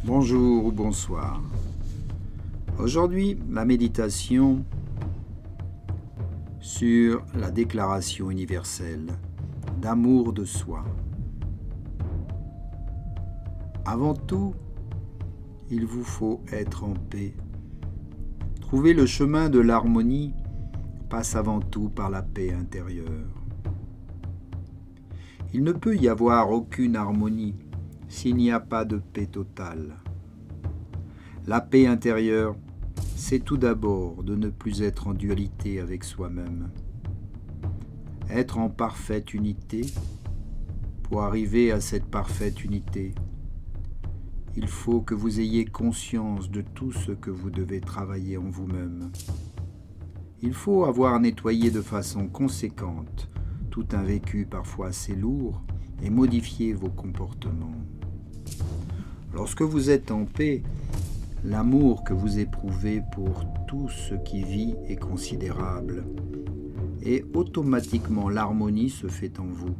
Bonjour ou bonsoir. Aujourd'hui, la méditation sur la Déclaration universelle d'amour de soi. Avant tout, il vous faut être en paix. Trouver le chemin de l'harmonie passe avant tout par la paix intérieure. Il ne peut y avoir aucune harmonie s'il n'y a pas de paix totale. La paix intérieure, c'est tout d'abord de ne plus être en dualité avec soi-même. Être en parfaite unité. Pour arriver à cette parfaite unité, il faut que vous ayez conscience de tout ce que vous devez travailler en vous-même. Il faut avoir nettoyé de façon conséquente tout un vécu parfois assez lourd et modifier vos comportements. Lorsque vous êtes en paix, l'amour que vous éprouvez pour tout ce qui vit est considérable et automatiquement l'harmonie se fait en vous.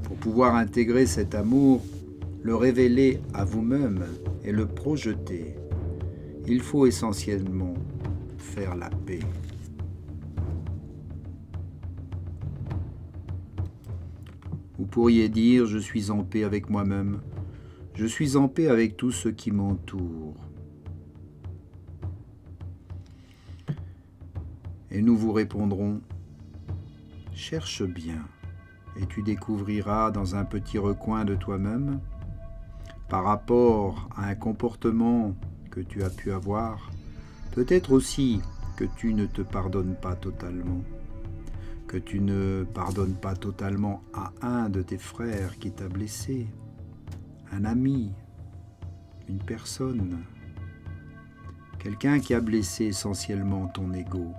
Pour pouvoir intégrer cet amour, le révéler à vous-même et le projeter, il faut essentiellement faire la paix. Vous pourriez dire « Je suis en paix avec moi-même ». Je suis en paix avec tout ce qui m'entoure. Et nous vous répondrons, cherche bien, et tu découvriras dans un petit recoin de toi-même, par rapport à un comportement que tu as pu avoir, peut-être aussi que tu ne te pardonnes pas totalement, que tu ne pardonnes pas totalement à un de tes frères qui t'a blessé, un ami, une personne, quelqu'un qui a blessé essentiellement ton ego.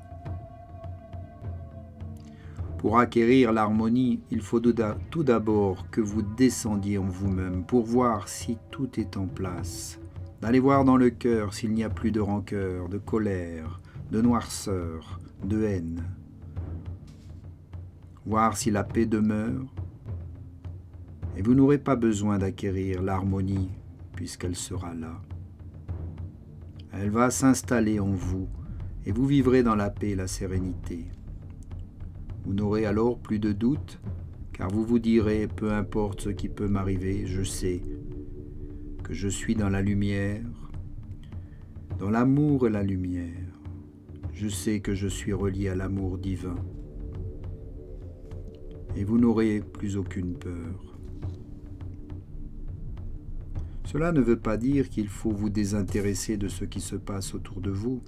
Pour acquérir l'harmonie, il faut tout d'abord que vous descendiez en vous-même pour voir si tout est en place, d'aller voir dans le cœur s'il n'y a plus de rancœur, de colère, de noirceur, de haine, voir si la paix demeure. Et vous n'aurez pas besoin d'acquérir l'harmonie puisqu'elle sera là. Elle va s'installer en vous et vous vivrez dans la paix et la sérénité. Vous n'aurez alors plus de doute car vous vous direz, peu importe ce qui peut m'arriver, je sais que je suis dans la lumière, dans l'amour et la lumière. Je sais que je suis relié à l'amour divin. Et vous n'aurez plus aucune peur. Cela ne veut pas dire qu'il faut vous désintéresser de ce qui se passe autour de vous.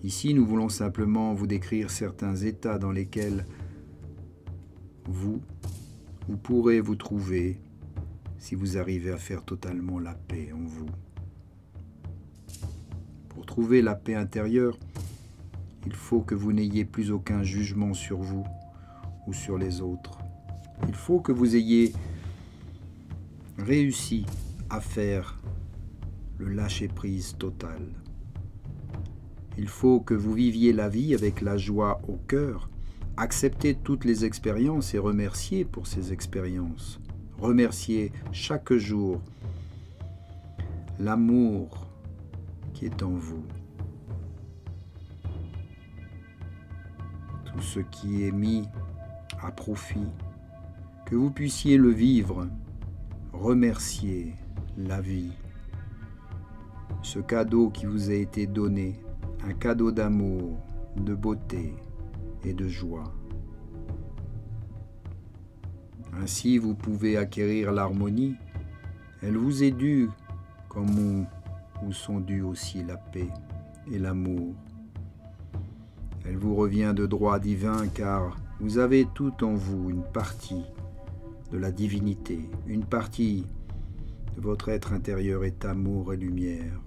Ici, nous voulons simplement vous décrire certains états dans lesquels vous pourrez vous trouver si vous arrivez à faire totalement la paix en vous. Pour trouver la paix intérieure, il faut que vous n'ayez plus aucun jugement sur vous ou sur les autres. Il faut que vous ayez réussi à faire le lâcher-prise total. Il faut que vous viviez la vie avec la joie au cœur, accepter toutes les expériences et remercier pour ces expériences. Remercier chaque jour l'amour qui est en vous. Tout ce qui est mis à profit, que vous puissiez le vivre. Remerciez la vie, ce cadeau qui vous a été donné, un cadeau d'amour, de beauté et de joie. Ainsi, vous pouvez acquérir l'harmonie. Elle vous est due, comme vous sont dus aussi la paix et l'amour. Elle vous revient de droit divin car vous avez tout en vous une partie de la divinité, une partie de votre être intérieur est amour et lumière.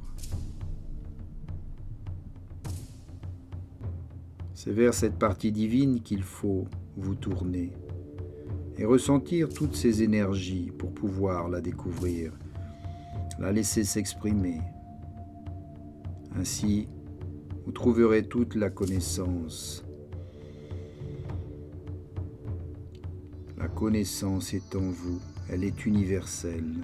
C'est vers cette partie divine qu'il faut vous tourner et ressentir toutes ces énergies pour pouvoir la découvrir, la laisser s'exprimer. Ainsi, vous trouverez toute la connaissance. La connaissance est en vous, elle est universelle.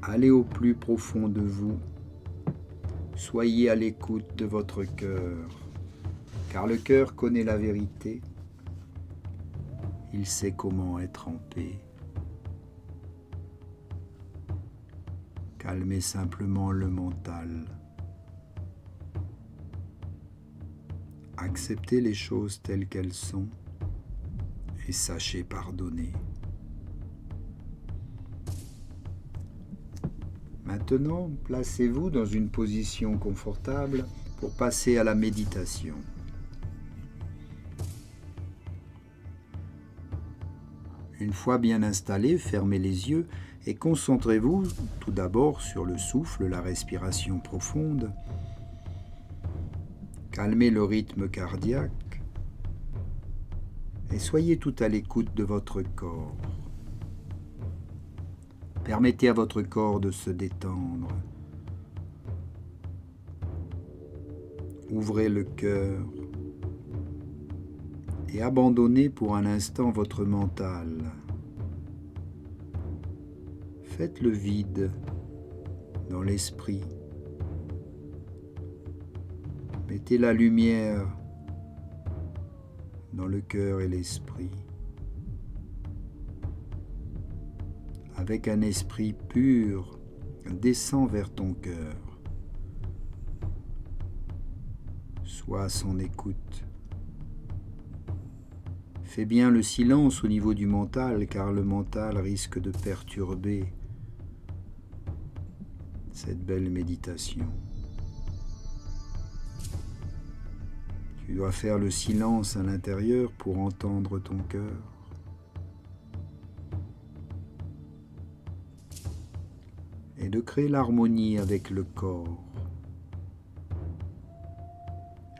Allez au plus profond de vous. Soyez à l'écoute de votre cœur, car le cœur connaît la vérité. Il sait comment être en paix. Calmez simplement le mental. Acceptez les choses telles qu'elles sont et sachez pardonner. Maintenant, placez-vous dans une position confortable pour passer à la méditation. Une fois bien installé, fermez les yeux et concentrez-vous tout d'abord sur le souffle, la respiration profonde. Calmez le rythme cardiaque et soyez tout à l'écoute de votre corps. Permettez à votre corps de se détendre. Ouvrez le cœur et abandonnez pour un instant votre mental. Faites le vide dans l'esprit. Mettez la lumière dans le cœur et l'esprit. Avec un esprit pur, descends vers ton cœur. Sois à son écoute. Fais bien le silence au niveau du mental, car le mental risque de perturber cette belle méditation. Tu dois faire le silence à l'intérieur pour entendre ton cœur. Et de créer l'harmonie avec le corps.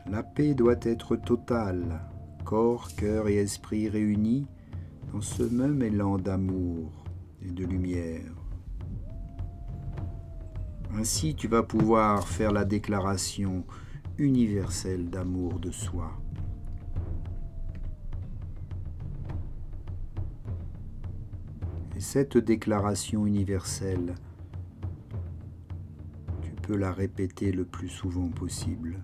La paix doit être totale, corps, cœur et esprit réunis dans ce même élan d'amour et de lumière. Ainsi, tu vas pouvoir faire la déclaration universelle d'amour de soi. Et cette déclaration universelle, tu peux la répéter le plus souvent possible.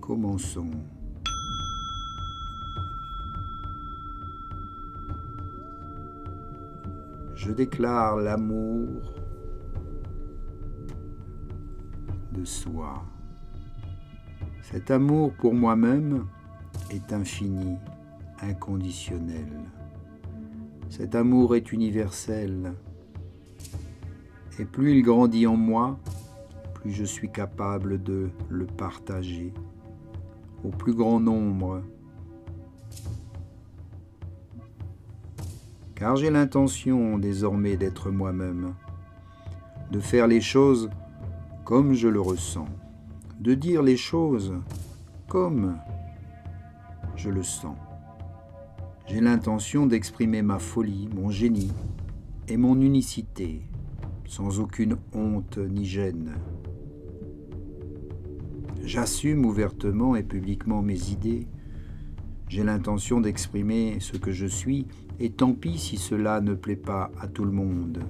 Commençons. Je déclare l'amour de soi. Cet amour pour moi-même est infini, inconditionnel. Cet amour est universel. Et plus il grandit en moi, plus je suis capable de le partager au plus grand nombre. Car j'ai l'intention désormais d'être moi-même, de faire les choses comme je le ressens, de dire les choses comme je le sens. J'ai l'intention d'exprimer ma folie, mon génie et mon unicité, sans aucune honte ni gêne. J'assume ouvertement et publiquement mes idées. J'ai l'intention d'exprimer ce que je suis, et tant pis si cela ne plaît pas à tout le monde.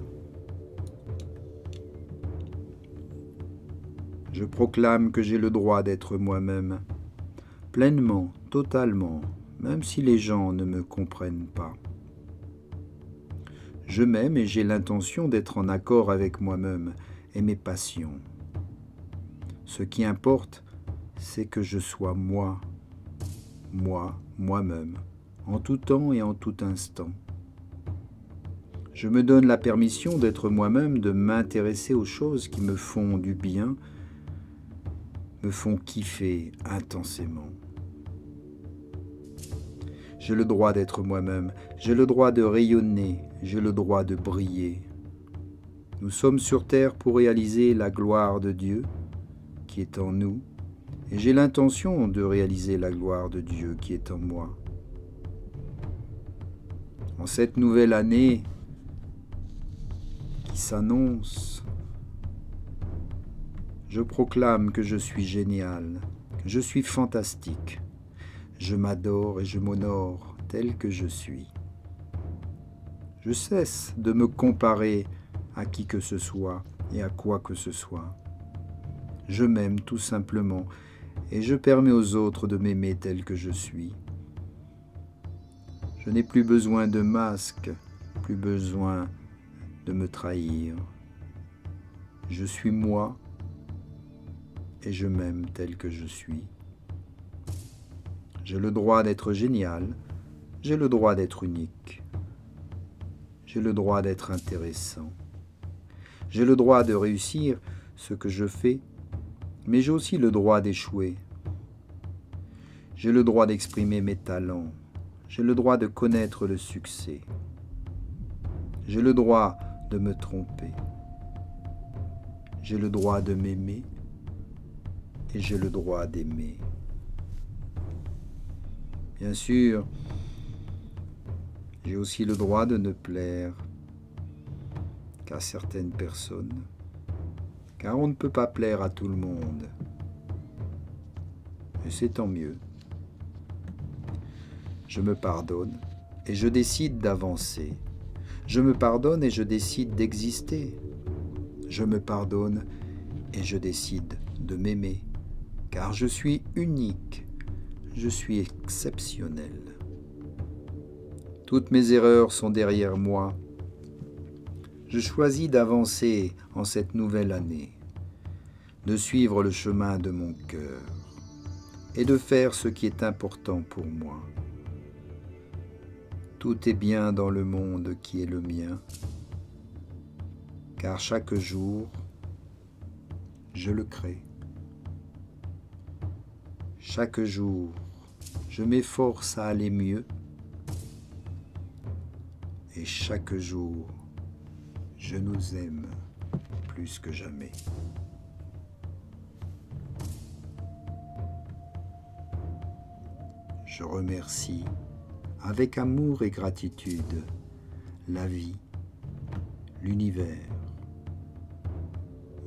Je proclame que j'ai le droit d'être moi-même, pleinement, totalement, même si les gens ne me comprennent pas. Je m'aime et j'ai l'intention d'être en accord avec moi-même et mes passions. Ce qui importe, c'est que je sois moi-même, en tout temps et en tout instant. Je me donne la permission d'être moi-même, de m'intéresser aux choses qui me font du bien, me font kiffer intensément. J'ai le droit d'être moi-même, j'ai le droit de rayonner, j'ai le droit de briller. Nous sommes sur terre pour réaliser la gloire de Dieu qui est en nous, et j'ai l'intention de réaliser la gloire de Dieu qui est en moi. En cette nouvelle année qui s'annonce, je proclame que je suis génial, que je suis fantastique. Je m'adore et je m'honore tel que je suis. Je cesse de me comparer à qui que ce soit et à quoi que ce soit. Je m'aime tout simplement et je permets aux autres de m'aimer tel que je suis. Je n'ai plus besoin de masque, plus besoin de me trahir. Je suis moi et je m'aime tel que je suis. J'ai le droit d'être génial, j'ai le droit d'être unique. J'ai le droit d'être intéressant. J'ai le droit de réussir ce que je fais, mais j'ai aussi le droit d'échouer. J'ai le droit d'exprimer mes talents. J'ai le droit de connaître le succès. J'ai le droit de me tromper. J'ai le droit de m'aimer et j'ai le droit d'aimer. Bien sûr, j'ai aussi le droit de ne plaire qu'à certaines personnes, car on ne peut pas plaire à tout le monde. Et c'est tant mieux. Je me pardonne et je décide d'avancer. Je me pardonne et je décide d'exister. Je me pardonne et je décide de m'aimer, car je suis unique, je suis exceptionnel. Toutes mes erreurs sont derrière moi. Je choisis d'avancer en cette nouvelle année, de suivre le chemin de mon cœur et de faire ce qui est important pour moi. Tout est bien dans le monde qui est le mien, car chaque jour, je le crée. Chaque jour, je m'efforce à aller mieux, et chaque jour, je nous aime plus que jamais. Je remercie avec amour et gratitude la vie, l'univers,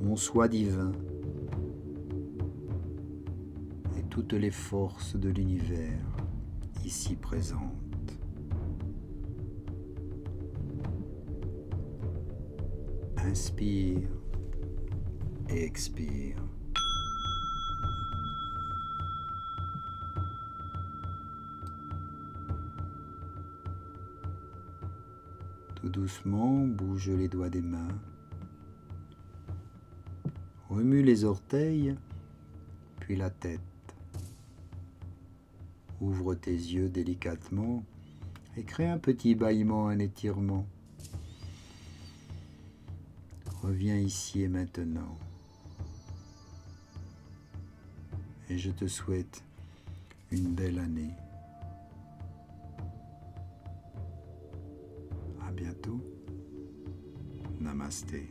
mon soi divin et toutes les forces de l'univers ici présentes. Inspire et expire. Tout doucement, bouge les doigts des mains. Remue les orteils, puis la tête. Ouvre tes yeux délicatement et crée un petit bâillement, un étirement. Reviens ici et maintenant. Et je te souhaite une belle année. À bientôt. Namasté.